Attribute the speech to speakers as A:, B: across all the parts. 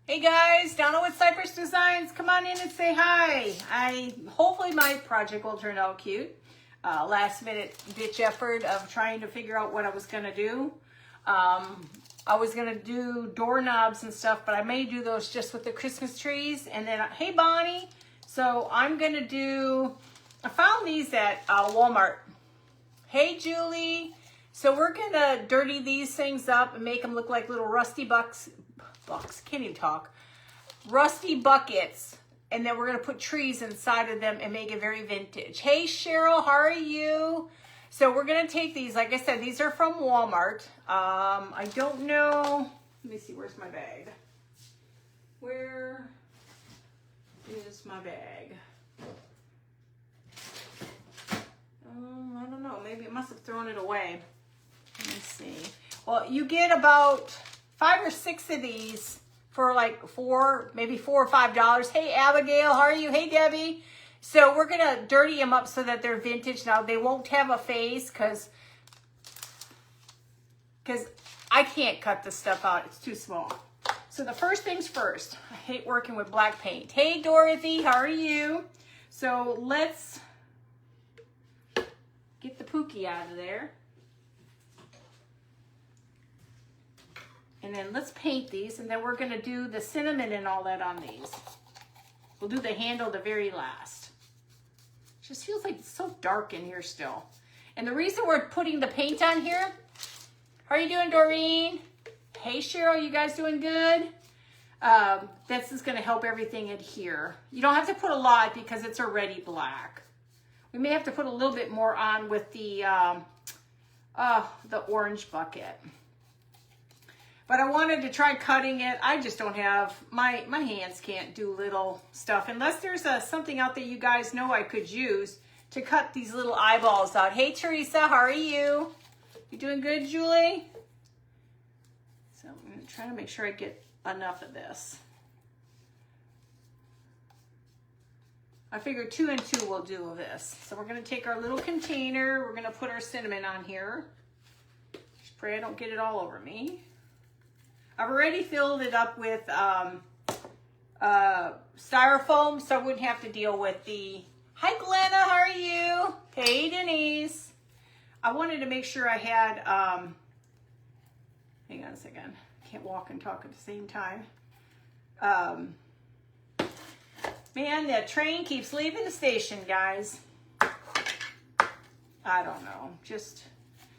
A: Hey guys, Donna with Cypress Designs. Come on in and say hi. Hopefully my project will turn out cute. Last minute ditch effort of trying to figure out what I was gonna do. I was gonna do doorknobs and stuff, but I may do those just with the Christmas trees. And then, hey Bonnie, so I'm gonna do, I found these at Walmart. Hey Julie, so we're gonna dirty these things up and make them look like little rusty bucks, can't even talk, rusty buckets. And then we're gonna put trees inside of them and make it very vintage. Hey Cheryl, how are you? So we're gonna take these, like I said, these are from Walmart. I don't know, let me see, where's my bag? Where is my bag? I don't know, maybe it must have thrown it away. Let me see. Well, you get about 5 or 6 of these for like maybe $4 or $5. Hey Abigail, how are you? Hey Debbie. So we're gonna dirty them up so that they're vintage. Now they won't have a face because I can't cut this stuff out. It's too small. So the first things first, I hate working with black paint. Hey Dorothy, how are you? So let's get the Pookie out of there. And then let's paint these, and then we're gonna do the cinnamon and all that on these. We'll do the handle the very last. It just feels like it's so dark in here still. And the reason we're putting the paint on here, how are you doing, Doreen? Hey Cheryl, you guys doing good? This is gonna help everything adhere. You don't have to put a lot because it's already black. We may have to put a little bit more on with the orange bucket. But I wanted to try cutting it. I just don't have, my hands can't do little stuff unless there's something out that you guys know I could use to cut these little eyeballs out. Hey Teresa, how are you? You doing good, Julie? So I'm gonna try to make sure I get enough of this. I figured 2 and 2 will do of this. So we're gonna take our little container. We're gonna put our cinnamon on here. Just pray I don't get it all over me. I've already filled it up with styrofoam, so I wouldn't have to deal with the, hi Glenna, how are you? Hey Denise. I wanted to make sure I had, hang on a second, can't walk and talk at the same time. Man, that train keeps leaving the station, guys. I don't know, just,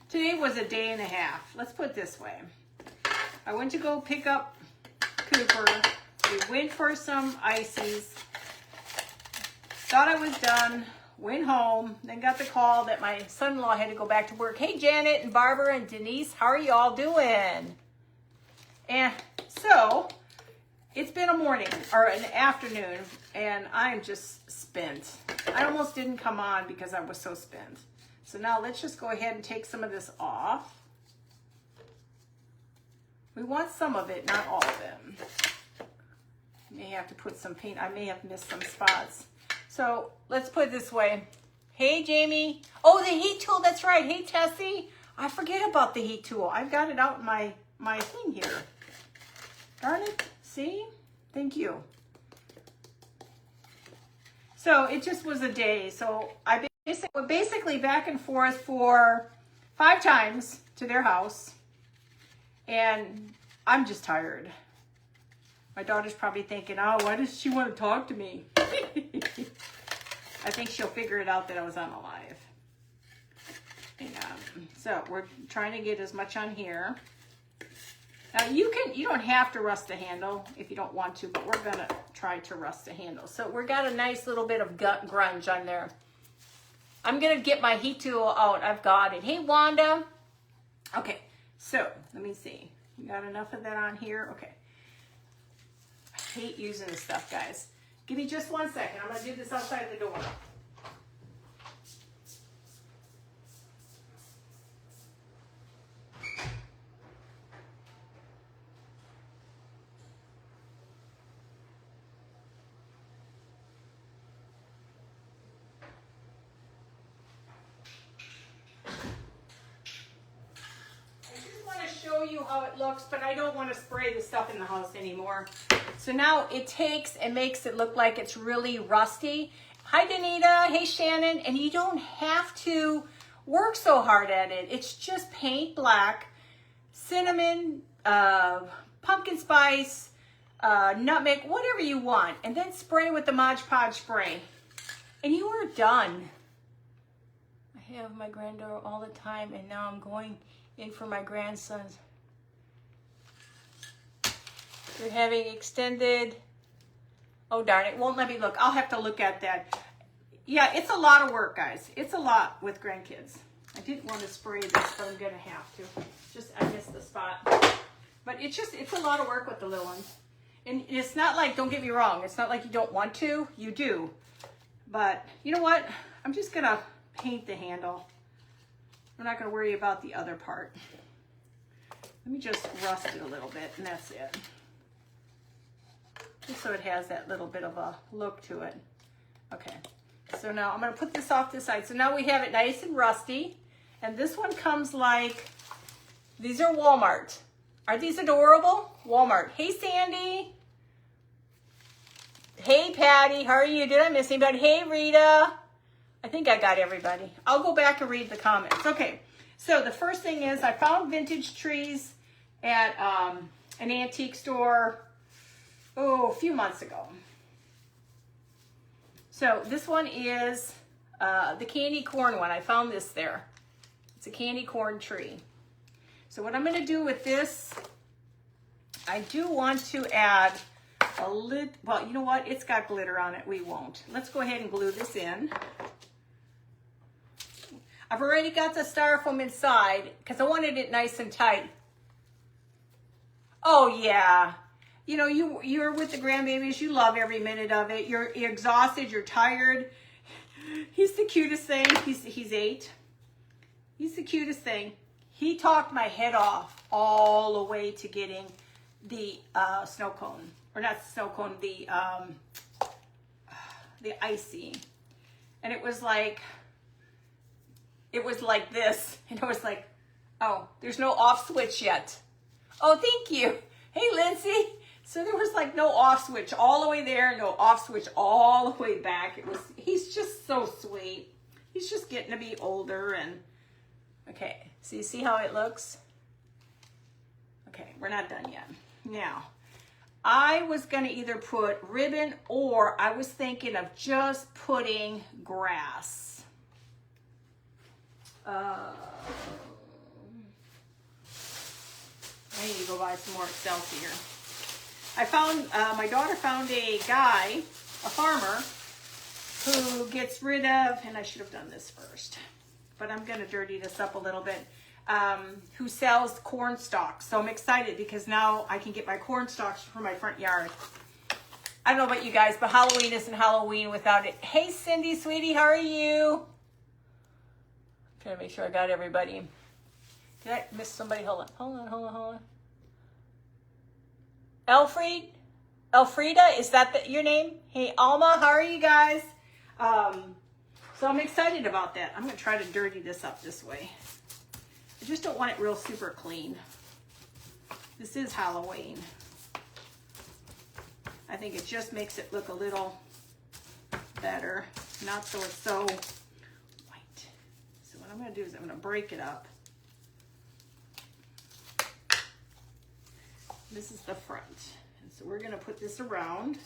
A: today was a day and a half. Let's put it this way. I went to go pick up Cooper. We went for some ices. Thought I was done. Went home. Then got the call that my son-in-law had to go back to work. Hey, Janet and Barbara and Denise, how are you all doing? And so, it's been a morning or an afternoon, and I'm just spent. I almost didn't come on because I was so spent. So now let's just go ahead and take some of this off. We want some of it, not all of it. May have to put some paint. I may have missed some spots. So let's put it this way. Hey, Jamie. Oh, the heat tool. That's right. Hey, Tessie. I forget about the heat tool. I've got it out in my thing here. Darn it. See? Thank you. So it just was a day. So I basically back and forth for 5 times to their house. And I'm just tired. My daughter's probably thinking, oh, why does she want to talk to me? I think she'll figure it out that I was on a live. And, so we're trying to get as much on here. Now you don't have to rust the handle if you don't want to, but we're gonna try to rust the handle. So we got a nice little bit of grunge on there. I'm gonna get my heat tool out. I've got it. Hey, Wanda. Okay. So, let me see. We got enough of that on here? Okay. I hate using this stuff, guys. Give me just 1 second. I'm going to do this outside the door. show show you how it looks, but I don't want to spray the stuff in the house anymore. So now it takes and makes it look like it's really rusty. Hi, Danita. Hey, Shannon. And you don't have to work so hard at it. It's just paint black, cinnamon, pumpkin spice, nutmeg, whatever you want, and then spray with the Mod Podge spray. And you are done. I have my granddaughter all the time, and now I'm going in for my grandsons. You're having extended, oh darn, it won't let me look. I'll have to look at that. Yeah, it's a lot of work, guys. It's a lot with grandkids. I didn't want to spray this, but I'm gonna have to. Just, I missed the spot. But it's a lot of work with the little ones. And it's not like, don't get me wrong, it's not like you don't want to, you do. But you know what? I'm just gonna paint the handle. I'm not gonna worry about the other part. Let me just rust it a little bit, and that's it. Just so it has that little bit of a look to it. Okay, so now I'm gonna put this off to the side. So now we have it nice and rusty. And this one comes like, these are Walmart. Aren't these adorable? Walmart. Hey, Sandy. Hey, Patty. How are you? Did I miss anybody? Hey, Rita. I think I got everybody. I'll go back and read the comments. Okay, so the first thing is I found vintage trees at an antique store, a few months ago. So this one is the candy corn one. I found this there. It's a candy corn tree. So what I'm going to do with this, I do want to add a little, well, you know what? It's got glitter on it. We won't. Let's go ahead and glue this in. I've already got the styrofoam inside because I wanted it nice and tight. Oh, yeah. You know, you're with the grandbabies. You love every minute of it. You're exhausted. You're tired. He's the cutest thing. He's 8. He's the cutest thing. He talked my head off all the way to getting the snow cone. Or not snow cone, the icy. And it was like this. And it was like, oh, there's no off switch yet. Oh, thank you. Hey, Lindsay. So there was like no off switch all the way there, no off switch all the way back. He's just so sweet. He's just getting to be older and, okay. So you see how it looks? Okay, we're not done yet. Now, I was gonna either put ribbon or I was thinking of just putting grass. I need to go buy some more Excelsior. I found, my daughter found a guy, a farmer, who gets rid of, and I should have done this first, but I'm gonna dirty this up a little bit, who sells corn stalks. So I'm excited because now I can get my corn stalks for my front yard. I don't know about you guys, but Halloween isn't Halloween without it. Hey, Cindy, sweetie, how are you? I'm trying to make sure I got everybody. Did I miss somebody? Hold on. Elfrida, is that your name? Hey, Alma, how are you guys? So I'm excited about that. I'm gonna try to dirty this up this way. I just don't want it real super clean. This is Halloween. I think it just makes it look a little better. Not so it's so white. So what I'm gonna do is I'm gonna break it up. This is the front. And so we're gonna put this around.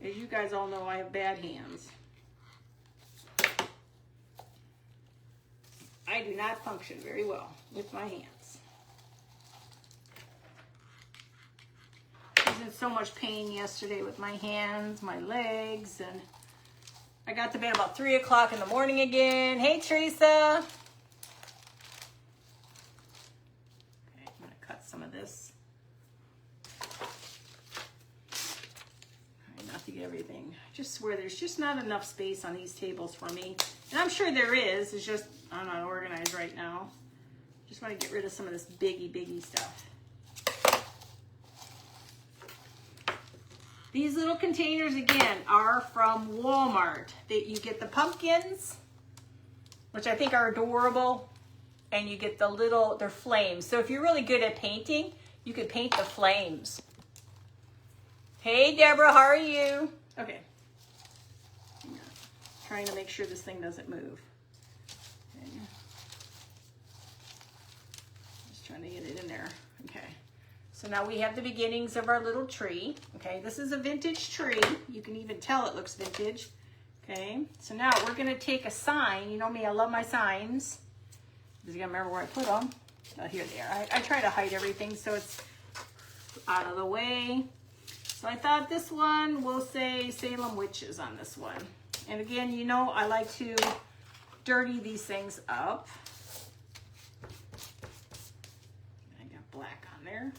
A: As you guys all know, I have bad hands. I do not function very well with my hands. I was in so much pain yesterday with my hands, my legs, and I got to bed about 3 o'clock in the morning again. Hey, Teresa. Okay, I'm gonna cut some of this. Try not to get everything. I just swear there's just not enough space on these tables for me. And I'm sure there is, it's just I'm not organized right now. Just want to get rid of some of this biggie stuff. These little containers, again, are from Walmart. You get the pumpkins, which I think are adorable. and you get they're flames. So if you're really good at painting, you could paint the flames. Hey, Deborah, how are you? Okay. Trying to make sure this thing doesn't move. Okay. Just trying to get it in there. Okay. So now we have the beginnings of our little tree. Okay, this is a vintage tree. You can even tell it looks vintage. Okay, so now we're gonna take a sign. You know me, I love my signs. Just gonna remember where I put them. Oh, here they are. I try to hide everything so it's out of the way. So I thought this one will say Salem Witches on this one. And again, you know, I like to dirty these things up. I got black on there.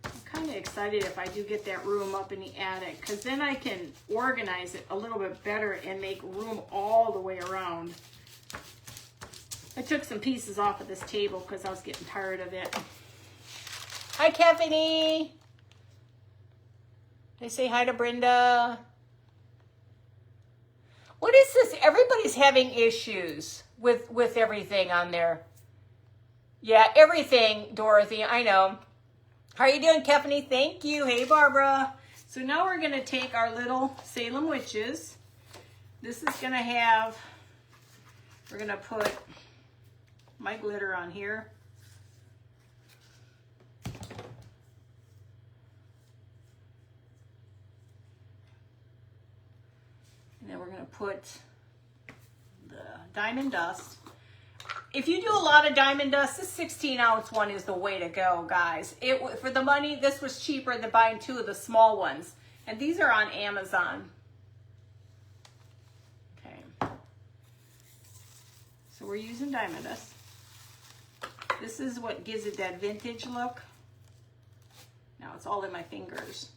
A: I'm kind of excited if I do get that room up in the attic, because then I can organize it a little bit better and make room all the way around. I took some pieces off of this table because I was getting tired of it. Hi, Kevany. They say hi to Brenda. What is this? Everybody's having issues with everything on there. Yeah, everything, Dorothy, I know. How are you doing, Kevany? Thank you. Hey, Barbara. So now we're going to take our little Salem Witches. This is going to have, we're going to put my glitter on here. And then we're going to put the diamond dust. If you do a lot of diamond dust, this 16-ounce one is the way to go, guys. For the money, this was cheaper than buying 2 of the small ones. And these are on Amazon. Okay. So we're using diamond dust. This is what gives it that vintage look. Now it's all in my fingers.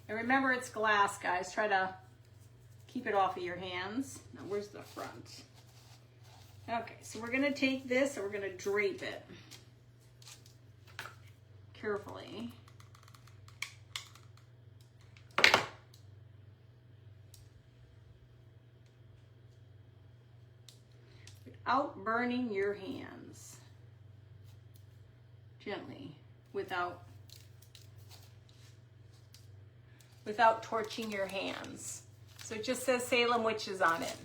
A: And remember, it's glass, guys. Try to keep it off of your hands. Now, where's the front? Okay, so we're gonna take this and we're gonna drape it carefully. Without burning your hands. Gently, without torching your hands. So it just says Salem Witches on it.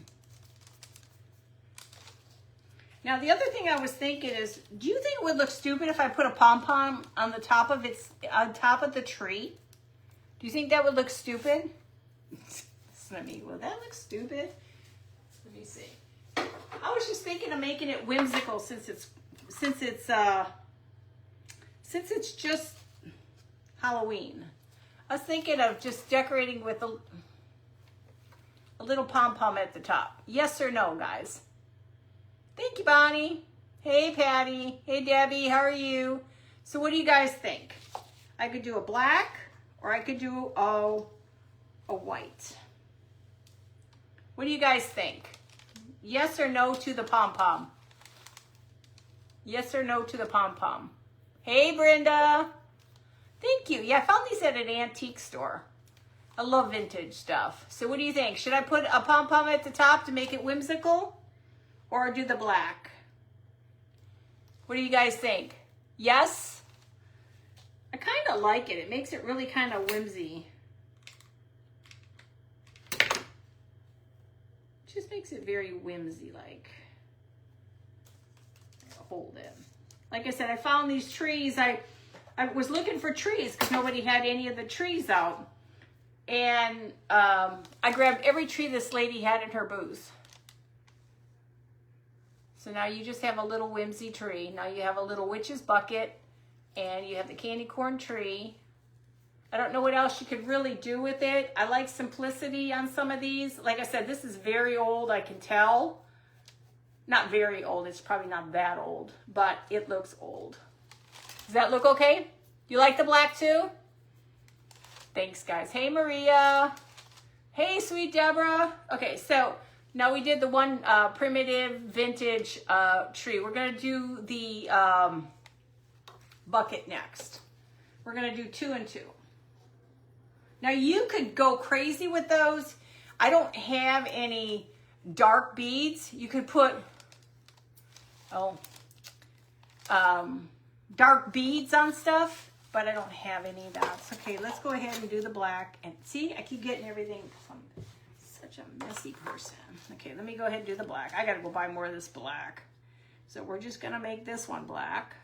A: Now the other thing I was thinking is, do you think it would look stupid if I put a pom-pom on the top of the tree? Do you think that would look stupid? Let me, will that look stupid? Let me see. I was just thinking of making it whimsical since it's just Halloween. I was thinking of just decorating with a little pom-pom at the top. Yes or no, guys? Thank you, Bonnie. Hey, Patty. Hey, Debbie. How are you? So what do you guys think? I could do a black or I could do a white. What do you guys think? Yes or no to the pom-pom? Yes or no to the pom-pom? Hey, Brenda. Thank you. Yeah, I found these at an antique store. I love vintage stuff. So what do you think? Should I put a pom-pom at the top to make it whimsical? Or do the black? What do you guys think? Yes? I kind of like it. It makes it really kind of whimsy. Just makes it very whimsy-like. Hold it. Like I said, I found these trees. I was looking for trees because nobody had any of the trees out. And I grabbed every tree this lady had in her booth. So now you just have a little whimsy tree. Now you have a little witch's bucket. And you have the candy corn tree. I don't know what else you could really do with it. I like simplicity on some of these. Like I said, this is very old, I can tell. Not very old, it's probably not that old, but it looks old. Does that look okay? You like the black too? Thanks, guys. Hey, Maria. Hey, sweet Deborah. Okay, so now we did the one primitive vintage tree. We're gonna do the bucket next. We're gonna do 2 and 2. Now you could go crazy with those. I don't have any dark beads. You could put, dark beads on stuff, but I don't have any of that. So, okay, let's go ahead and do the black. And see, I keep getting everything because I'm such a messy person. Okay, let me go ahead and do the black. I gotta go buy more of this black. So we're just gonna make this one black.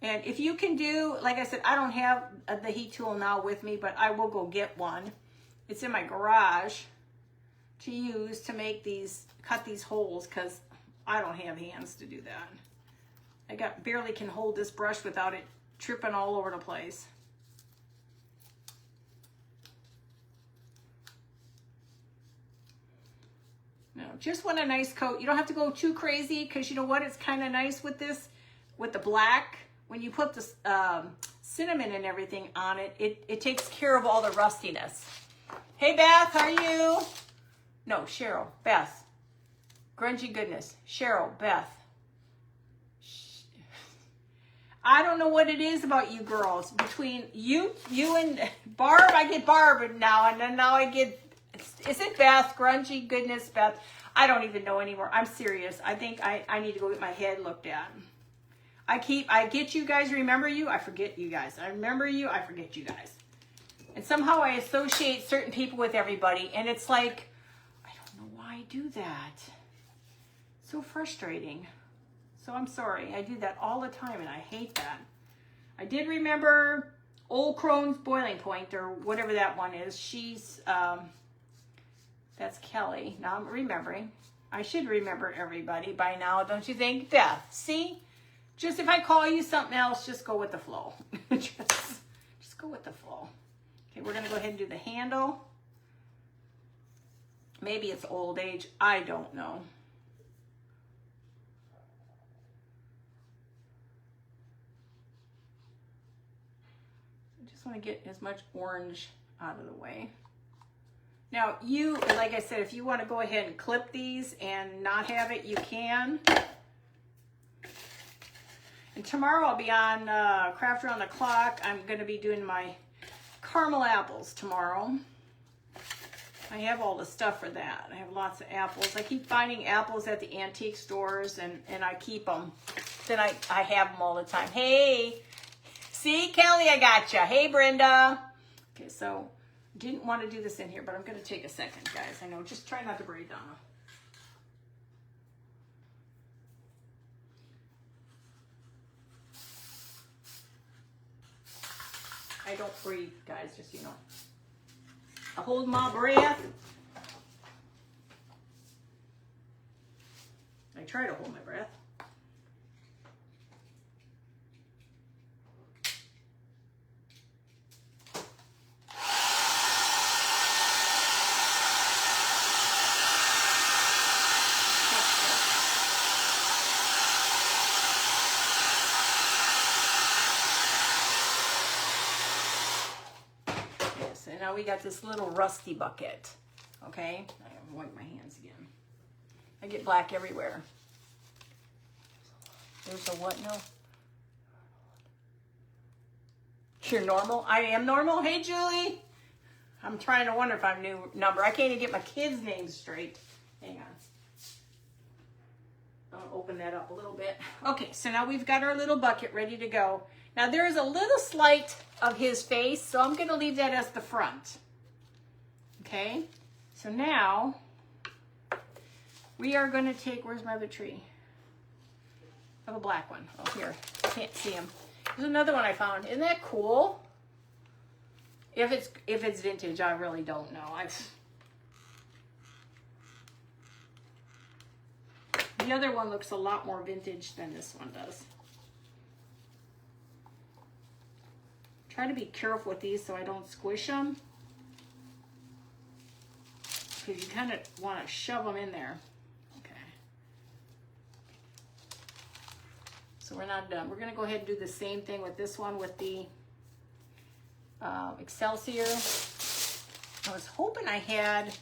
A: And if you can do, like I said, I don't have the heat tool now with me, but I will go get one. It's in my garage to use to make these, cut these holes, because I don't have hands to do that. I barely can hold this brush without it tripping all over the place. No, just want a nice coat. You don't have to go too crazy, because you know what? It's kind of nice with this, with the black. When you put the cinnamon and everything on it, it takes care of all the rustiness. Hey, Beth, how are you? No, Cheryl, Beth. Grungy goodness. Cheryl, Beth. I don't know what it is about you girls. Between you and Barb, I get Barb now, and then now I get, is it Beth? Grungy goodness, Beth. I don't even know anymore. I'm serious. I think I need to go get my head looked at. I get you guys, remember you, I forget you guys. I remember you, I forget you guys. And somehow I associate certain people with everybody, and it's like, I don't know why I do that. So frustrating. So I'm sorry, I do that all the time, and I hate that. I did remember Old Crone's Boiling Point, or whatever that one is. She's, that's Kelly. Now I'm remembering. I should remember everybody by now, don't you think? Beth, see? Just if I call you something else, just go with the flow. just go with the flow. Okay, we're gonna go ahead and do the handle. Maybe it's old age, I don't know. I just wanna get as much orange out of the way. Now you, like I said, if you wanna go ahead and clip these and not have it, you can. And tomorrow I'll be on Craft Around the Clock. I'm going to be doing my caramel apples tomorrow. I have all the stuff for that. I have lots of apples. I keep finding apples at the antique stores, and I keep them. Then I have them all the time. Hey, see, Kelly, I got you. Hey, Brenda. Okay, so didn't want to do this in here, but I'm going to take a second, guys. I know, just try not to breathe, Donna. I don't breathe, guys, just so you know. I hold my breath. I try to hold my breath. Now we got this little rusty bucket, okay? I have to wipe my hands again. I get black everywhere. There's a what now? You're normal? I am normal? Hey, Julie. I'm trying to wonder if I'm new number. I can't even get my kids' names straight. Hang on. I'll open that up a little bit. Okay, so now we've got our little bucket ready to go. Now there is a little slight of his face, so I'm going to leave that as the front. Okay, so now we are going to take, where's my other tree? I have a black one. Oh, here, can't see him. There's another one I found. Isn't that cool? If it's vintage, I really don't know. The other one looks a lot more vintage than this one does. Try to be careful with these so I don't squish them, because you kind of want to shove them in there. Okay. So we're not done. We're going to go ahead and do the same thing with this one with the Excelsior. I was hoping I had,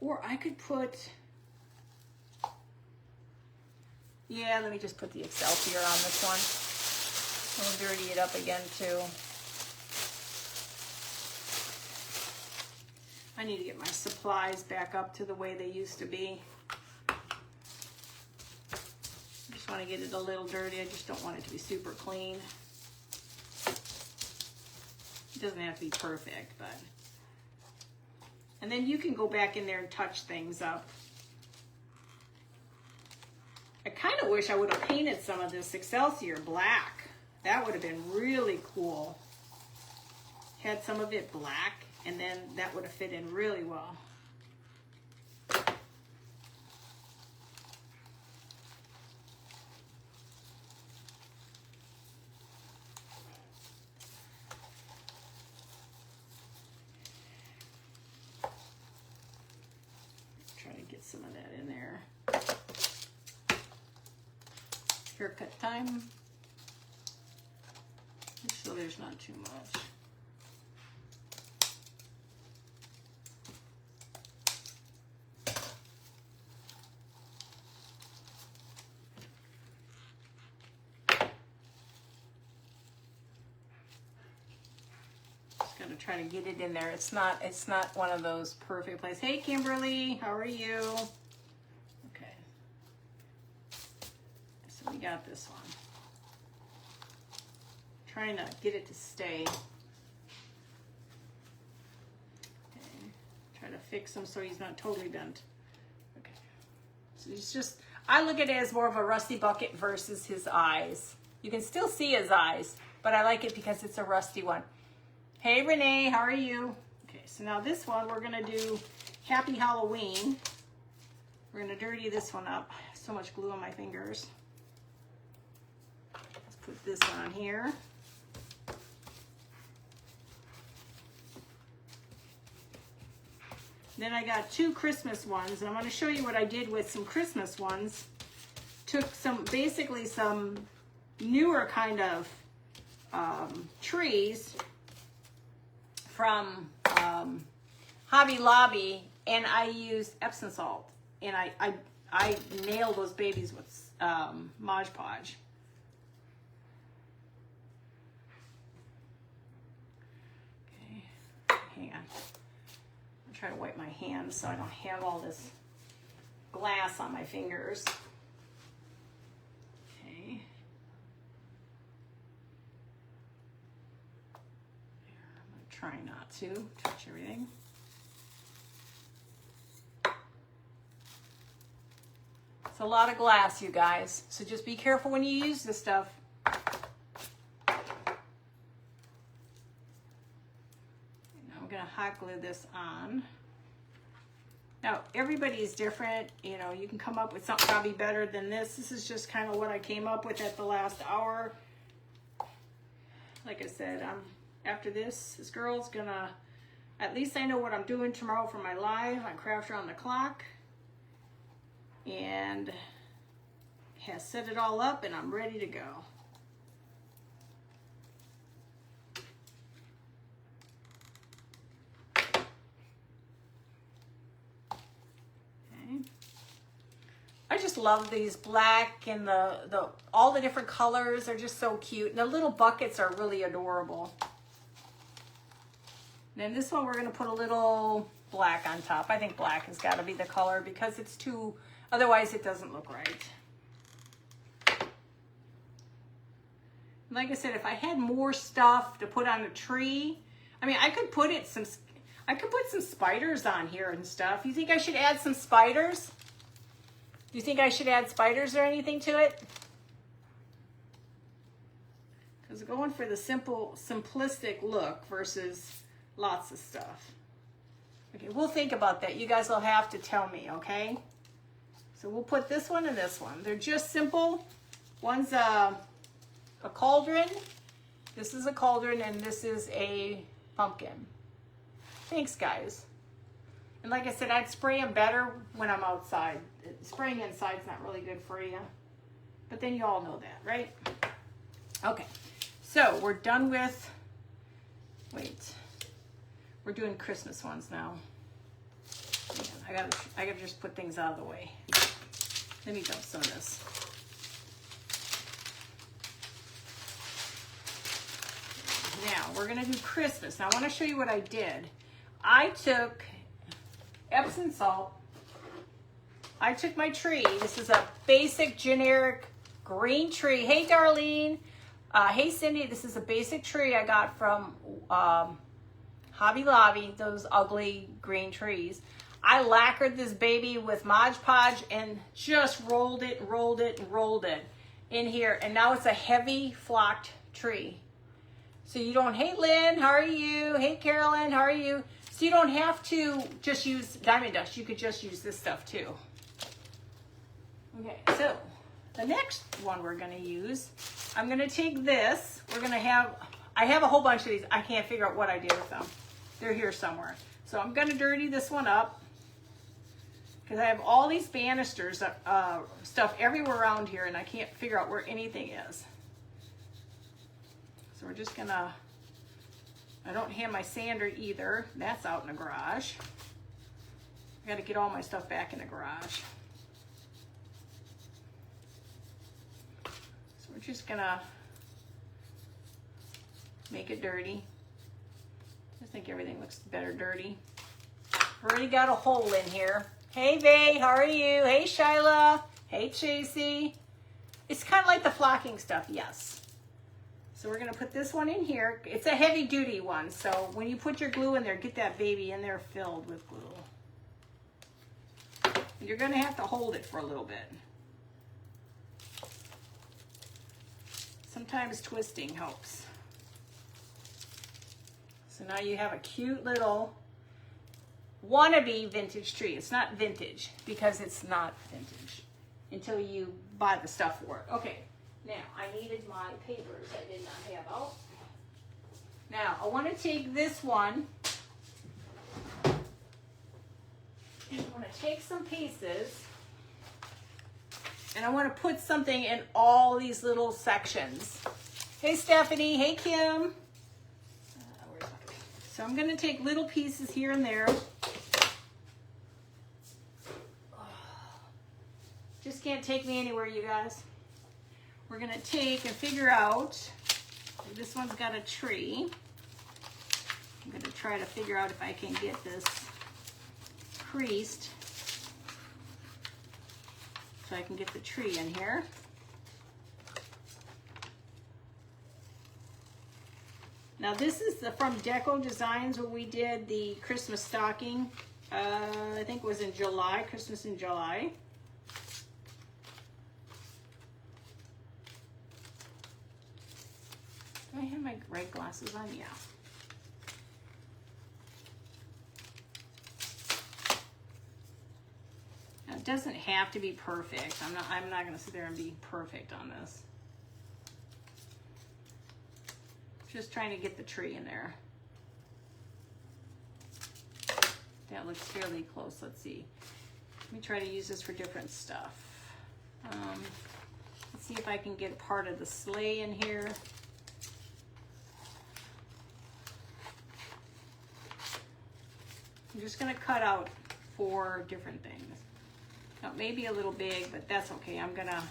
A: or I could put, Yeah, let me just put the Excelsior on this one. I'll dirty it up again too. I need to get my supplies back up to the way they used to be. I just want to get it a little dirty. I just don't want it to be super clean. It doesn't have to be perfect, but... And then you can go back in there and touch things up. I kind of wish I would have painted some of this Excelsior black. That would have been really cool. Had some of it black, and then that would have fit in really well. Try to get some of that in there. Haircut time. So there's not too much. Just gonna try to get it in there. It's not one of those perfect places. Hey Kimberly, how are you? Okay. So we got this one. Trying to get it to stay. Okay. Try to fix him so he's not totally bent. Okay. So he's just, I look at it as more of a rusty bucket versus his eyes. You can still see his eyes, but I like it because it's a rusty one. Hey Renee, how are you? Okay, so now this one we're gonna do Happy Halloween. We're gonna dirty this one up. So much glue on my fingers. Let's put this on here. Then I got 2 Christmas ones, and I'm going to show you what I did with some Christmas ones. Took some, basically some newer kind of trees from Hobby Lobby, and I used Epsom salt, and I nailed those babies with Mod Podge. Okay, hang on. Try to wipe my hands so I don't have all this glass on my fingers. Okay. I'm going to try not to touch everything. It's a lot of glass, you guys, so just be careful when you use this stuff. Now I'm going to hot glue this on. Now, everybody is different. You know, you can come up with something probably better than this. This is just kind of what I came up with at the last hour. Like I said, after this girl's gonna, at least I know what I'm doing tomorrow for my live on Craft Around the Clock. And has set it all up, and I'm ready to go. I just love these black and all the different colors are just so cute. And the little buckets are really adorable. And then this one we're gonna put a little black on top. I think black has gotta be the color because it's too, otherwise it doesn't look right. Like I said, if I had more stuff to put on a tree, I mean, I could put some spiders on here and stuff. You think I should add some spiders? Do you think I should add spiders or anything to it? Because going for the simplistic look versus lots of stuff. Okay, we'll think about that. You guys will have to tell me, okay? So we'll put this one and this one. They're just simple. One's a cauldron. This is a cauldron, and this is a pumpkin. Thanks, guys. And like I said, I'd spray them better when I'm outside. Spraying inside is not really good for you. But then you all know that, right? Okay, so we're done with, wait, we're doing Christmas ones now. I gotta just put things out of the way. Let me dump some of this. Now, we're gonna do Christmas. Now, I wanna show you what I did. I took Epsom salt. I took my tree. This is a basic, generic green tree. Hey, Darlene. Hey, Cindy. This is a basic tree I got from Hobby Lobby, those ugly green trees. I lacquered this baby with Mod Podge and just rolled it in here. And now it's a heavy flocked tree. So you don't, hey Lynn, how are you? Hey Carolyn, how are you? So you don't have to just use diamond dust. You could just use this stuff too. Okay, so the next one we're gonna use, I'm gonna take this. I have a whole bunch of these. I can't figure out what I did with them. They're here somewhere. So I'm gonna dirty this one up because I have all these banisters, stuff everywhere around here, and I can't figure out where anything is. So we're just gonna, I don't have my sander either. That's out in the garage. I gotta get all my stuff back in the garage. So we're just gonna make it dirty. I think everything looks better dirty. Already got a hole in here. Hey Vay, how are you? Hey Shyla. Hey Chasey. It's kind of like the flocking stuff, yes. So we're gonna put this one in here. It's a heavy duty one, so when you put your glue in there, get that baby in there filled with glue. You're gonna have to hold it for a little bit. Sometimes twisting helps. So now you have a cute little wannabe vintage tree. It's not vintage because it's not vintage until you buy the stuff for it. Okay, now I needed my papers I did not have out. Now I want to take this one and I want to take some pieces and I want to put something in all these little sections. Hey Stephanie, hey Kim. So I'm going to take little pieces here and there. Just can't take me anywhere, you guys. We're going to take and figure out, this one's got a tree. I'm going to try to figure out if I can get this creased so I can get the tree in here. Now this is from Deco Designs where we did the Christmas stocking. I think it was in July, Christmas in July. Do I have my right glasses on? Yeah. Now it doesn't have to be perfect. I'm not gonna sit there and be perfect on this. Just trying to get the tree in there. That looks fairly close. Let's see. Let me try to use this for different stuff. Let's see if I can get part of the sleigh in here. I'm just going to cut out 4 different things. Now, maybe a little big, but that's okay. I'm going to...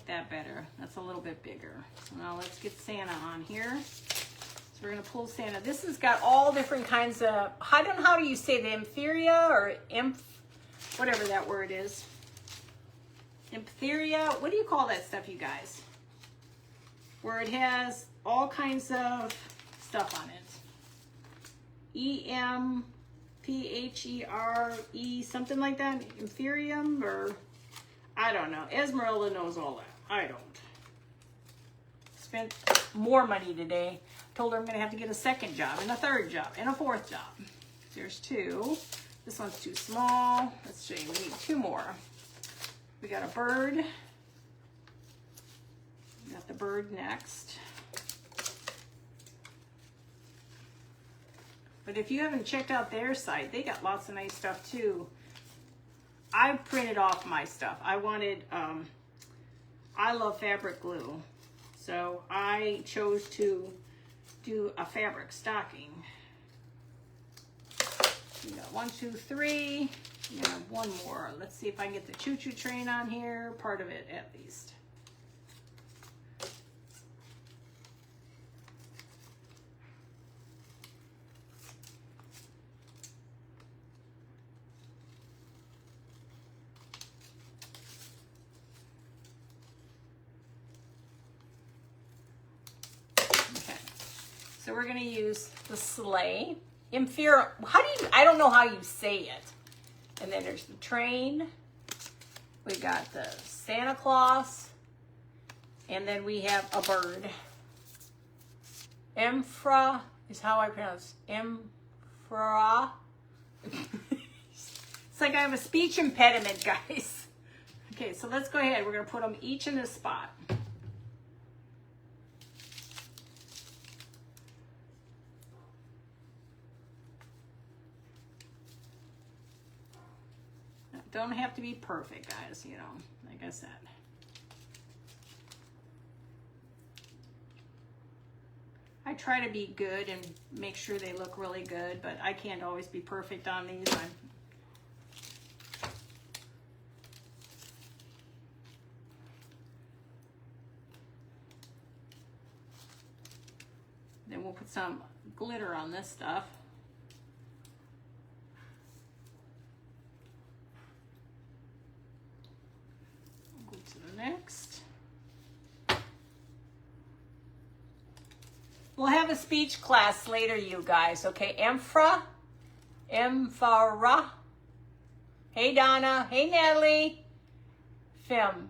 A: that better. That's a little bit bigger. So now let's get Santa on here. So we're going to pull Santa. This has got all different kinds of, I don't know how do you say the Emphyria or whatever that word is. Emphyria. What do you call that stuff, you guys? Where it has all kinds of stuff on it. E-M-P-H-E-R-E, something like that. Emphyrium or... I don't know. Esmeralda knows all that. I don't. Spent more money today. Told her I'm going to have to get a second job and a third job and a fourth job. There's 2. This one's too small. Let's see. We need 2 more. We got a bird. We got the bird next. But if you haven't checked out their site, they got lots of nice stuff too. I printed off my stuff. I wanted, I love fabric glue. So I chose to do a fabric stocking. We got 1, 2, 3. We have one more. Let's see if I can get the choo-choo train on here. Part of it, at least. Okay. So we're going to use the sleigh. Inferior. How do you? I don't know how you say it. And then there's the train. We got the Santa Claus. And then we have a bird. Emfra is how I pronounce Emfra. It's like I have a speech impediment, guys. Okay, so let's go ahead. We're going to put them each in this spot. Don't have to be perfect, guys, you know, like I said. I try to be good and make sure they look really good, but I can't always be perfect on these. Then we'll put some glitter on this stuff. Next, we'll have a speech class later, you guys. Okay, Emfra. Hey, Donna. Hey, Natalie. Fem.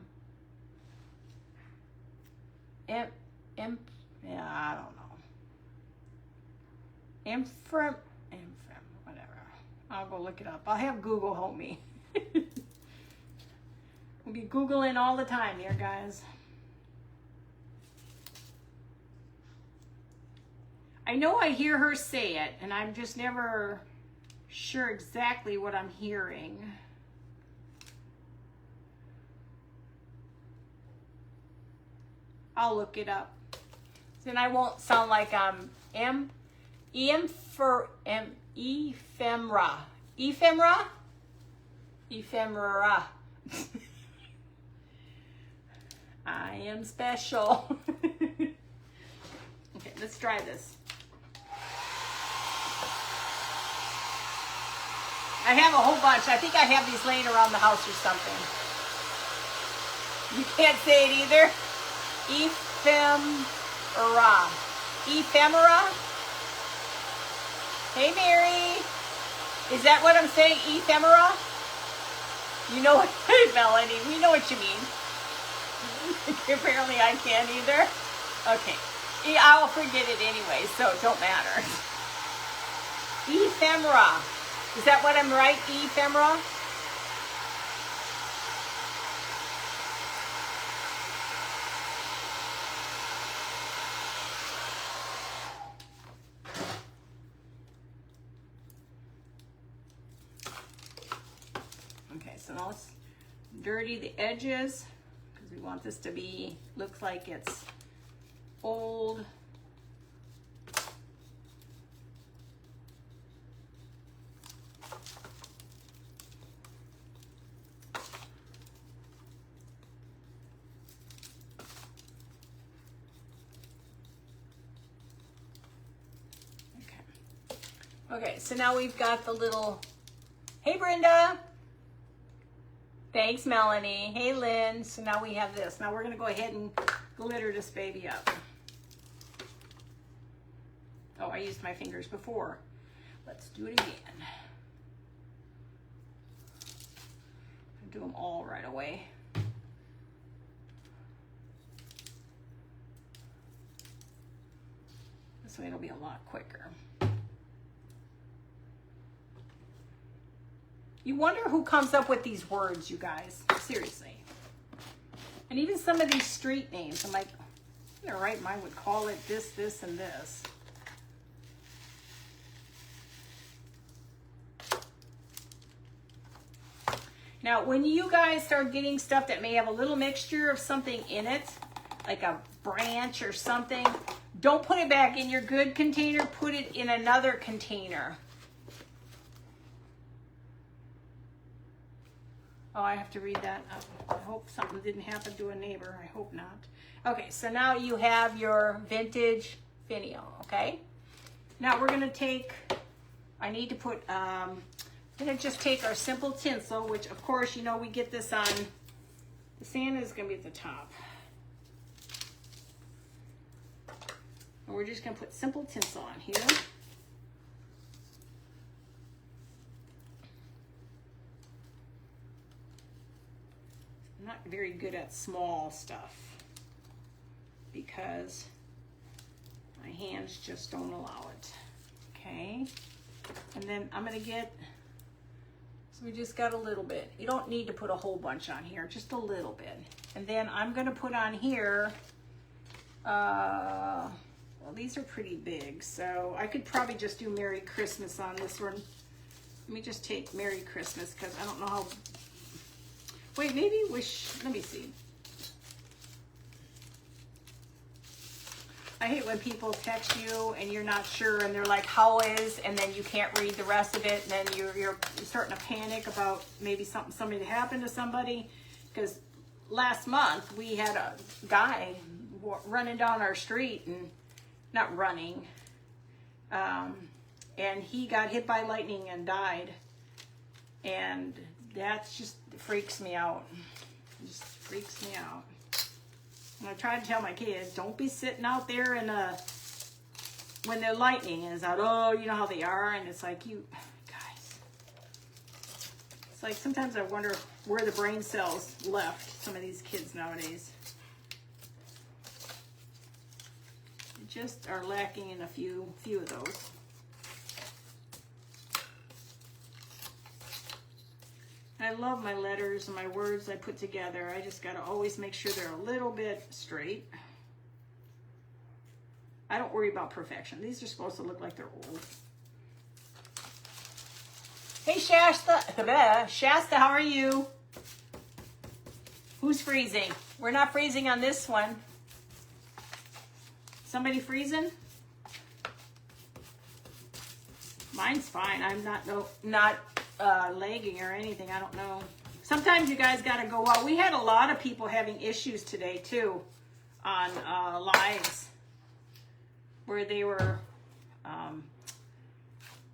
A: Yeah, I don't know. Emfra. Whatever. I'll go look it up. I'll have Google help me. We'll be Googling all the time here, guys. I know I hear her say it, and I'm just never sure exactly what I'm hearing. I'll look it up. Then I won't sound like I'm ephemera. I am special. Okay, let's try this. I have a whole bunch. I think I have these laying around the house or something. You can't say it either. Ephemera. Ephemera? Hey, Mary. Is that what I'm saying? Ephemera? You know what, Melanie? We know what you mean. Apparently I can't either. Okay. I'll forget it anyway, so it don't matter. Ephemera. Is that what I'm right? Ephemera? Okay, so now let's dirty the edges. We want this to be, looks like it's old. Okay, so now we've got the little, hey Brenda. Thanks, Melanie. Hey, Lynn. So now we have this. Now we're going to go ahead and glitter this baby up. Oh, I used my fingers before. Let's do it again. Do them all right away. This way it'll be a lot quicker. You wonder who comes up with these words, you guys. Seriously. And even some of these street names. I'm like, you're right, mine would call it this, this, and this. Now, when you guys start getting stuff that may have a little mixture of something in it, like a branch or something, don't put it back in your good container. Put it in another container. Oh, I have to read that. I hope something didn't happen to a neighbor. I hope not. Okay, so now you have your vintage finial, okay? Now we're gonna take, I need to put, I'm gonna just take our simple tinsel, which of course, you know, we get this on, the Santa is gonna be at the top. And we're just gonna put simple tinsel on here. I'm not very good at small stuff because my hands just don't allow it. Okay, and then I'm gonna get, so we just got a little bit. You don't need to put a whole bunch on here, just a little bit. And then I'm gonna put on here, well, these are pretty big, so I could probably just do Merry Christmas on this one. Let me just take Merry Christmas because I don't know how, wait, maybe wish, let me see. I hate when people text you and you're not sure and they're like, how is, and then you can't read the rest of it, and then you're starting to panic about maybe something happened to somebody. Because last month we had a guy running down our street, and not running, and he got hit by lightning and died. And that just freaks me out. It just freaks me out. And I try to tell my kids, don't be sitting out there in when the lightning is out. Oh, you know how they are. And it's like, you guys, it's like sometimes I wonder where the brain cells left some of these kids nowadays. They just are lacking in a few of those. I love my letters and my words I put together. I just got to always make sure they're a little bit straight. I don't worry about perfection. These are supposed to look like they're old. Hey, Shasta. Shasta, how are you? Who's freezing? We're not freezing on this one. Somebody freezing? Mine's fine. I'm not lagging or anything. I don't know. Sometimes you guys got to go out. We had a lot of people having issues today too on lives where they were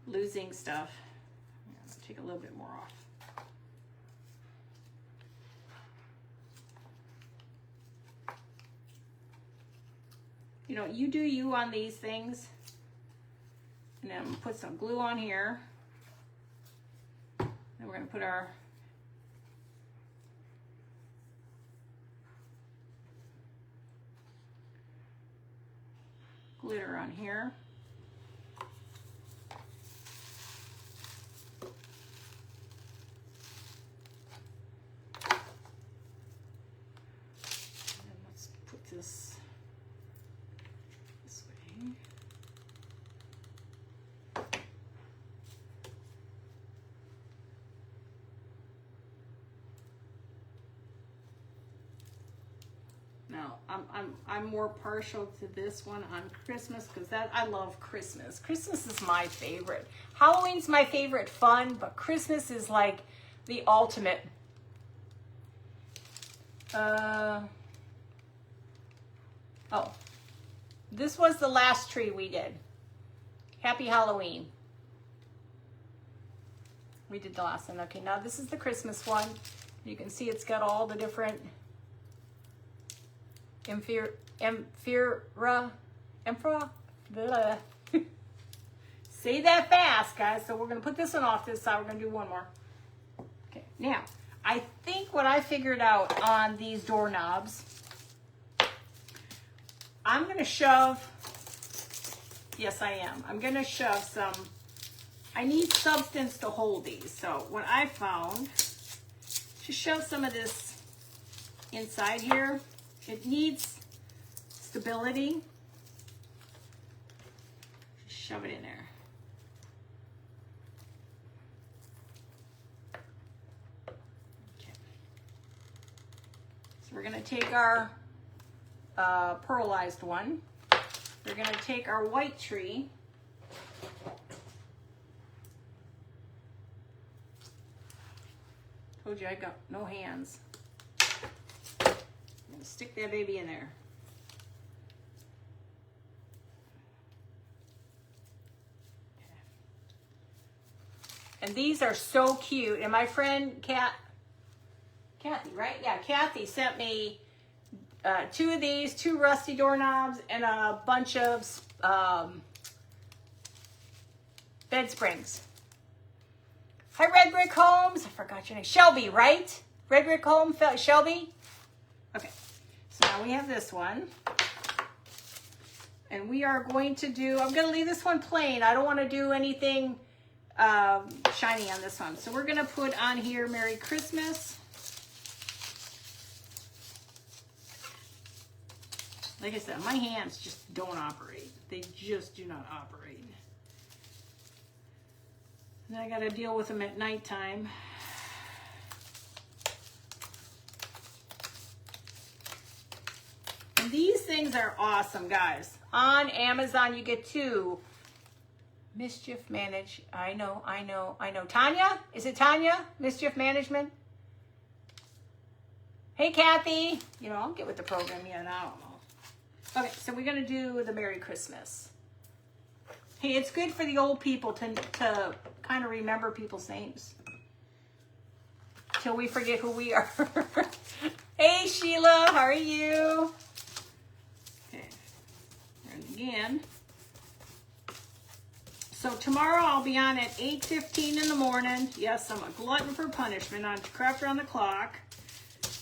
A: losing stuff. Let's take a little bit more off. You know, you do you on these things. And then I'm gonna put some glue on here. Then we're gonna put our glitter on here. And then let's put this way. Now, I'm more partial to this one on Christmas because I love Christmas. Christmas is my favorite. Halloween's my favorite fun, but Christmas is like the ultimate. Oh, this was the last tree we did. Happy Halloween. We did the last one. Okay, now this is the Christmas one. You can see it's got all the different say that fast, guys. So we're gonna put this one off this side. We're gonna do one more. Okay, now I think what I figured out on these doorknobs, I'm gonna shove, yes I am, I'm gonna shove some, I need substance to hold these. So what I found, to shove some of this inside here. It needs stability. Just shove it in there. Okay. So we're gonna take our pearlized one. We're gonna take our white tree. Told you I got no hands. I'm gonna stick that baby in there. And these are so cute. And my friend Kathy, right? Yeah, Kathy sent me 2 of these, 2 rusty doorknobs, and a bunch of bed springs. Hi, Red Brick Homes. I forgot your name. Shelby, right? Red Brick Home, Shelby? Okay, so now we have this one. And we are going to do, I'm going to leave this one plain. I don't want to do anything shiny on this one. So we're going to put on here Merry Christmas. Like I said, my hands just don't operate. They just do not operate. And I got to deal with them at nighttime. And these things are awesome, guys. On Amazon, you get 2. Mischief Manage. I know. Tanya? Is it Tanya? Mischief Management? Hey, Kathy. You know, I'll get with the program yet. I don't know. Okay, so we're going to do the Merry Christmas. Hey, it's good for the old people to kind of remember people's names. Till we forget who we are. Hey, Sheila. How are you? Okay. And again. So tomorrow I'll be on at 8:15 in the morning. Yes, I'm a glutton for punishment on Craft Around the Clock.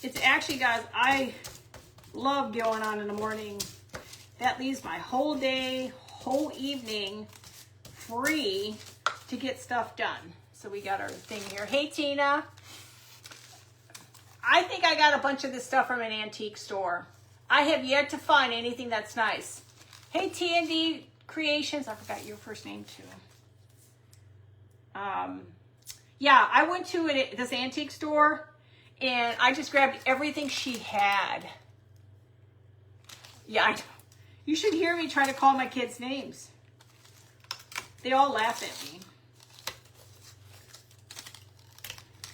A: It's actually, guys, I love going on in the morning. That leaves my whole day, whole evening free to get stuff done. So we got our thing here. Hey, Tina. I think I got a bunch of this stuff from an antique store. I have yet to find anything that's nice. Hey, T&D Creations. I forgot your first name too. Yeah, I went to this antique store and I just grabbed everything she had. Yeah, you should hear me try to call my kids' names. They all laugh at me.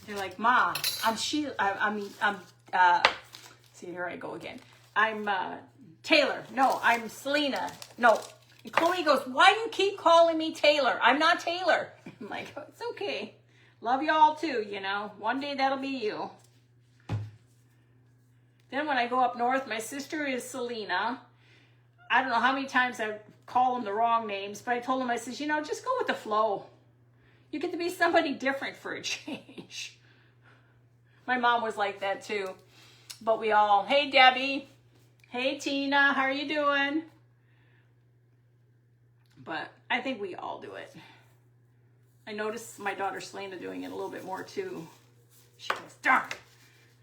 A: They're like, "Ma, I'm Sheila. See, here I go again. I'm Taylor. No, I'm Selena. No." And Chloe goes, "Why do you keep calling me Taylor? I'm not Taylor." I'm like, "Oh, it's okay. Love y'all too, you know. One day that'll be you." Then when I go up north, my sister is Selena. I don't know how many times I call them the wrong names, but I told them, I says, you know, just go with the flow. You get to be somebody different for a change. My mom was like that too. But we all, hey, Debbie. Hey, Tina. How are you doing? But I think we all do it. I noticed my daughter Selena doing it a little bit more too. She goes, darn.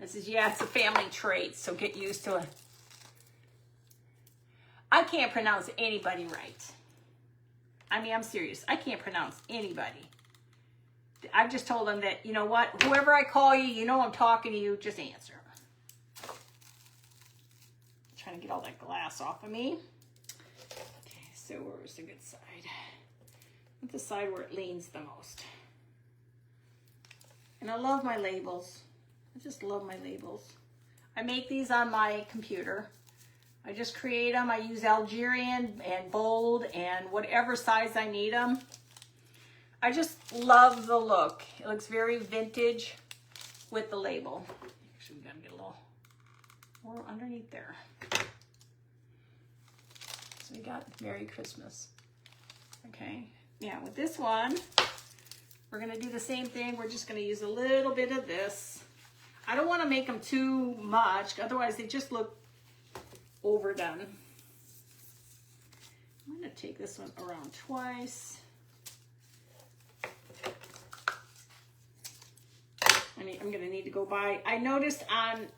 A: I says, yeah, it's a family trait, so get used to it. I can't pronounce anybody right. I mean, I'm serious. I can't pronounce anybody. I've just told them that, you know what, whoever I call you, you know I'm talking to you, just answer. I'm trying to get all that glass off of me. Okay, so where's the good side? What's the side where it leans the most? And I love my labels. I just love my labels. I make these on my computer. I just create them. I use Algerian and bold and whatever size I need them. I just love the look. It looks very vintage with the label. Actually, we gotta get a little more underneath there. So we got Merry Christmas. Okay, now with this one, we're gonna do the same thing. We're just gonna use a little bit of this. I don't wanna make them too much, otherwise they just look overdone. I'm gonna take this one around twice. I'm gonna need to go buy. I noticed on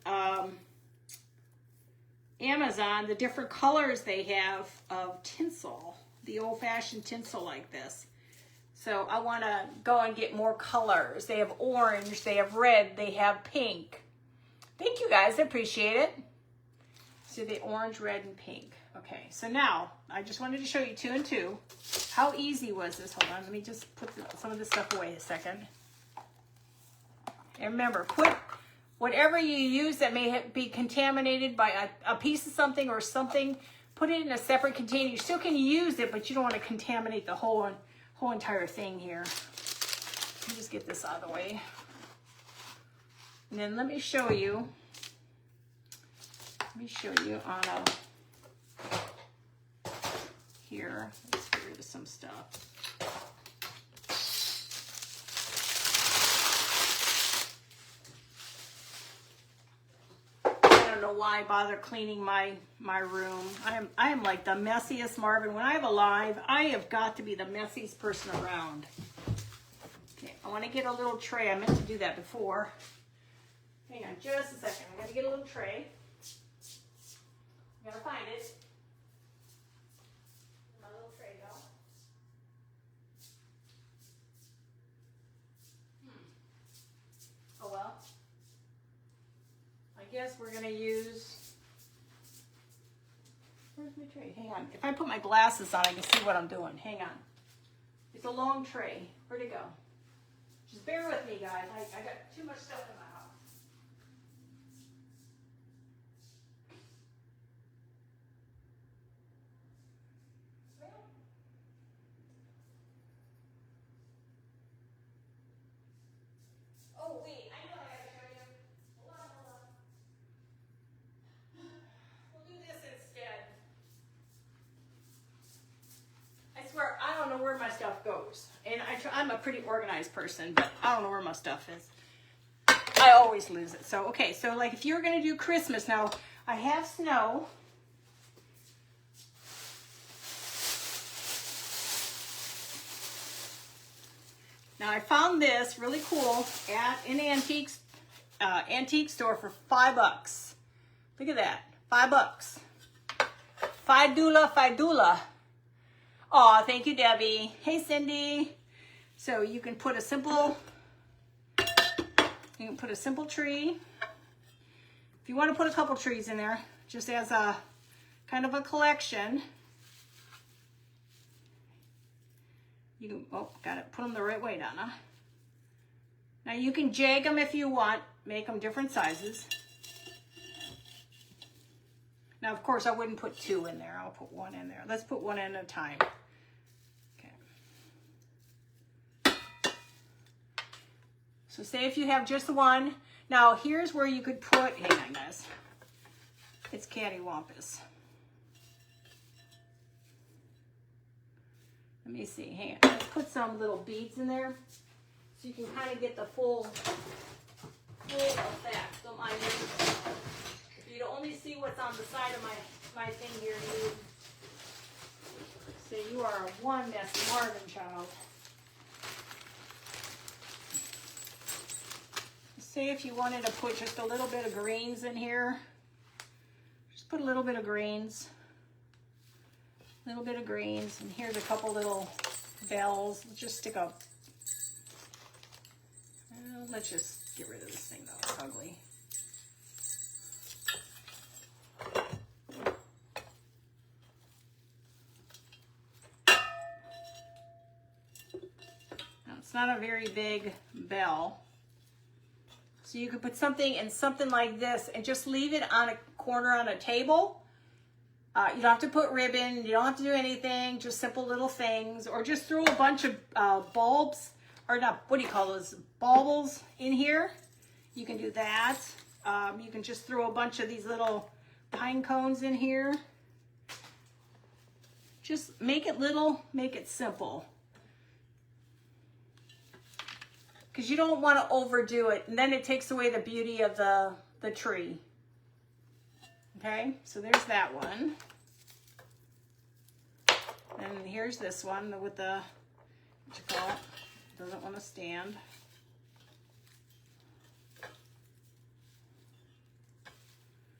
A: Amazon the different colors they have of tinsel, the old-fashioned tinsel like this. So I want to go and get more colors. They have orange, they have red, they have pink. Thank you guys, I appreciate it. So the orange, red, and pink. Okay, so now I just wanted to show you 2 and 2. How easy was this? Hold on, let me just put some of this stuff away a second. And remember, put whatever you use that may be contaminated by a piece of something or something, put it in a separate container. You still can use it, but you don't want to contaminate the whole entire thing here. Let me just get this out of the way. And then let me show you. Let me show you on here. Let's get rid of some stuff. I don't know why I bother cleaning my room. I am like the messiest Marvin. When I have a live, I have got to be the messiest person around. Okay, I want to get a little tray. I meant to do that before. Hang on just a second. I gotta get a little tray. Gotta find it. My little tray go. Oh well. I guess we're gonna use. Where's my tray? Hang on. If I put my glasses on, I can see what I'm doing. Hang on. It's a long tray. Where'd it go? Just bear with me, guys. I got too much stuff in my house. Oh, wait. I know I gotta show you. Hold on. We'll do this instead. I swear, I don't know where my stuff goes. And I'm a pretty organized person, but I don't know where my stuff is. I always lose it. So, okay. So, like, if you're going to do Christmas, now, I have snow. Now, I found this really cool at an antique store for $5. Look at that. $5. Fidula. Aw, thank you, Debbie. Hey, Cindy. So you can put a simple tree. If you want to put a couple trees in there, just as a kind of a collection. You can, oh, got it. Put them the right way, Donna. Now you can jag them if you want. Make them different sizes. Now, of course, I wouldn't put 2 in there. I'll put 1 in there. Let's put 1 in at a time. Okay. So say if you have just the 1. Now, here's where you could put, hang on, guys. It's cattywampus. Let me see, hang on. Let's put some little beads in there so you can kind of get the full effect. Don't mind me. If you only see what's on the side of my thing here, you say you are one messy Marvin child. Say if you wanted to put just a little bit of greens in here, just put a little bit of greens. Little bit of greens, and here's a couple little bells. Let's just stick up. Let's just get rid of this thing though. It's ugly. Now, it's not a very big bell. So you could put something in something like this and just leave it on a corner on a table. You don't have to put ribbon, you don't have to do anything, just simple little things, or just throw a bunch of bulbs, or not, what do you call those, baubles in here. You can do that. You can just throw a bunch of these little pine cones in here. Just make it little, make it simple. Because you don't want to overdo it, and then it takes away the beauty of the tree. Okay, so there's that one. And here's this one with the, what you call it, doesn't want to stand.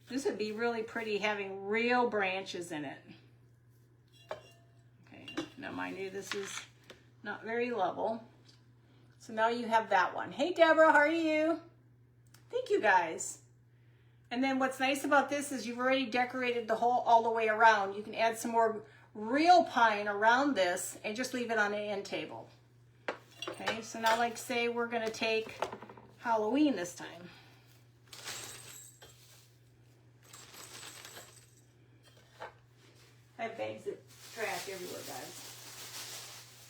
A: This would be really pretty having real branches in it. Okay, now mind you, this is not very level. So now you have that one. Hey Deborah, how are you? Thank you guys. And then what's nice about this is you've already decorated the whole, all the way around. You can add some more real pine around this and just leave it on the end table. Okay, so now like say we're gonna take Halloween this time. I have bags of trash everywhere, guys.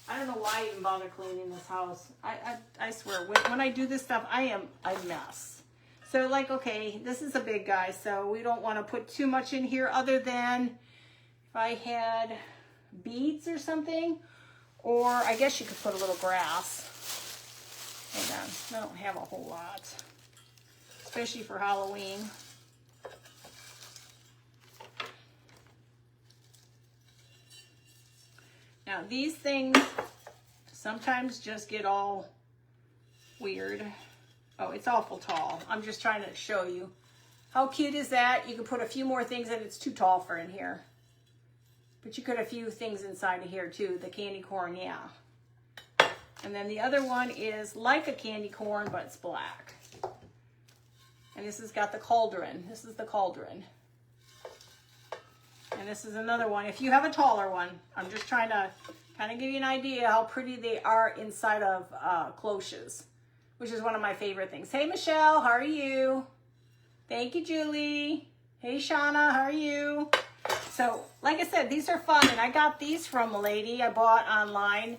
A: I don't know why I even bother cleaning this house. I swear, when I do this stuff, I am a mess. So like, okay, this is a big guy, so we don't want to put too much in here other than if I had beads or something, or I guess you could put a little grass. Hang on, I don't have a whole lot, especially for Halloween. Now these things sometimes just get all weird. Oh, it's awful tall. I'm just trying to show you. How cute is that? You can put a few more things in. It's too tall for in here. But you could have a few things inside of here too. The candy corn, yeah. And then the other one is like a candy corn, but it's black. And this has got the cauldron. This is the cauldron. And this is another one. If you have a taller one, I'm just trying to kind of give you an idea how pretty they are inside of cloches, which is one of my favorite things. Hey, Michelle, how are you? Thank you, Julie. Hey, Shauna, how are you? So, like I said, these are fun, and I got these from a lady I bought online.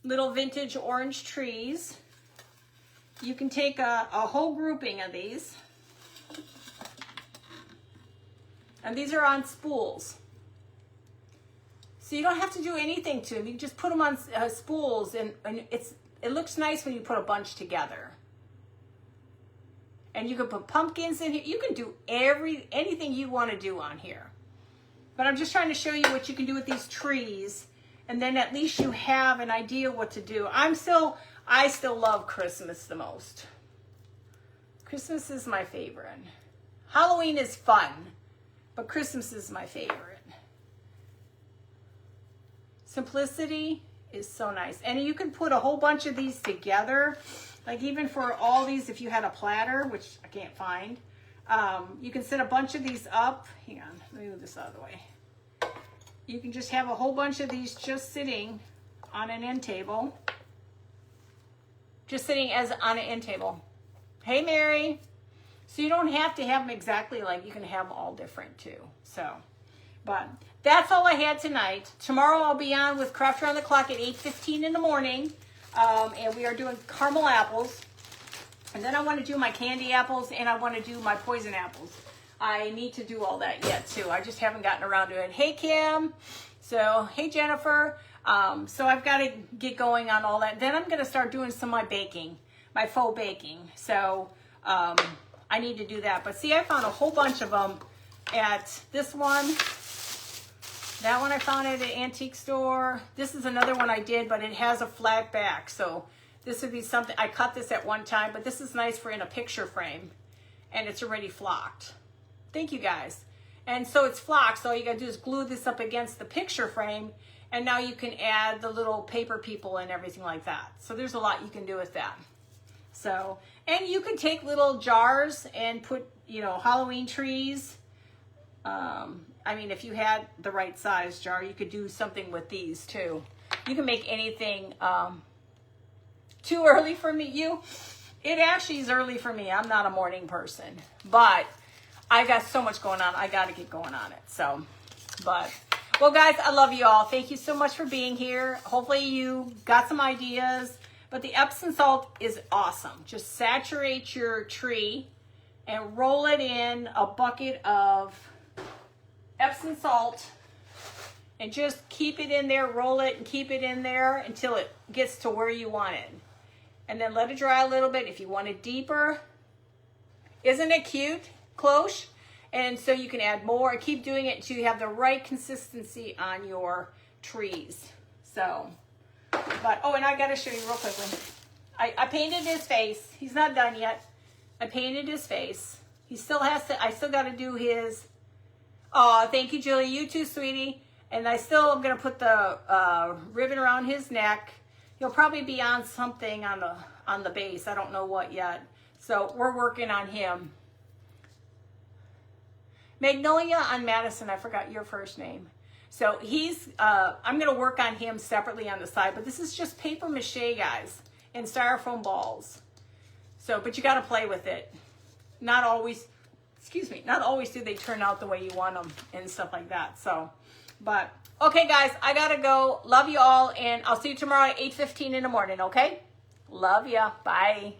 A: Little vintage orange trees. You can take a whole grouping of these. And these are on spools. So you don't have to do anything to them. You can just put them on spools, and it looks nice when you put a bunch together. And you can put pumpkins in here. You can do anything you want to do on here. But I'm just trying to show you what you can do with these trees, and then at least you have an idea what to do. I still love Christmas the most. Christmas is my favorite. Halloween is fun, but Christmas is my favorite. Simplicity is so nice. And you can put a whole bunch of these together. Like even for all these, if you had a platter, which I can't find, you can set a bunch of these up. Hang on, let me move this out of the way. You can just have a whole bunch of these just sitting on an end table. Just sitting as on an end table. Hey, Mary. So you don't have to have them exactly like, you can have them all different too. So, but that's all I had tonight. Tomorrow I'll be on with Craft Around the Clock at 8:15 in the morning. And we are doing caramel apples. And then I want to do my candy apples, and I want to do my poison apples. I need to do all that yet too. I just haven't gotten around to it. Hey, Kim. So, hey, Jennifer. So I've got to get going on all that. Then I'm going to start doing some of my baking, my faux baking. So I need to do that. But see, I found a whole bunch of them at this one. That one I found at an antique store. This is another one I did, but it has a flat back. So this would be something, I cut this at one time, but this is nice for in a picture frame. And it's already flocked. Thank you, guys. And so it's flocked, so all you gotta do is glue this up against the picture frame, and now you can add the little paper people and everything like that. So there's a lot you can do with that. So, and you can take little jars and put, you know, Halloween trees. I mean, if you had the right size jar, you could do something with these too. You can make anything too early for me. It actually is early for me. I'm not a morning person, but I got so much going on. I got to get going on it. So, but, well, guys, I love you all. Thank you so much for being here. Hopefully you got some ideas, but the Epsom salt is awesome. Just saturate your tree and roll it in a bucket of Epsom salt and just keep it in there, roll it and keep it in there until it gets to where you want it. And then let it dry a little bit if you want it deeper. Isn't it cute? Cloche. And so you can add more and keep doing it until you have the right consistency on your trees. So, but, oh, and I got to show you real quickly. I painted his face. He's not done yet. I painted his face. He still has to, I still got to do his, oh, thank you, Julie. You too, sweetie. And I still am going to put the ribbon around his neck. He'll probably be on something on the base. I don't know what yet. So we're working on him. Magnolia on Madison, I forgot your first name. So he's, I'm going to work on him separately on the side, but this is just paper mache, guys, and styrofoam balls. So, but you got to play with it. Not always, excuse me, not always do they turn out the way you want them and stuff like that. So, but okay, guys, I got to go. Love you all. And I'll see you tomorrow at 8:15 in the morning. Okay. Love ya. Bye.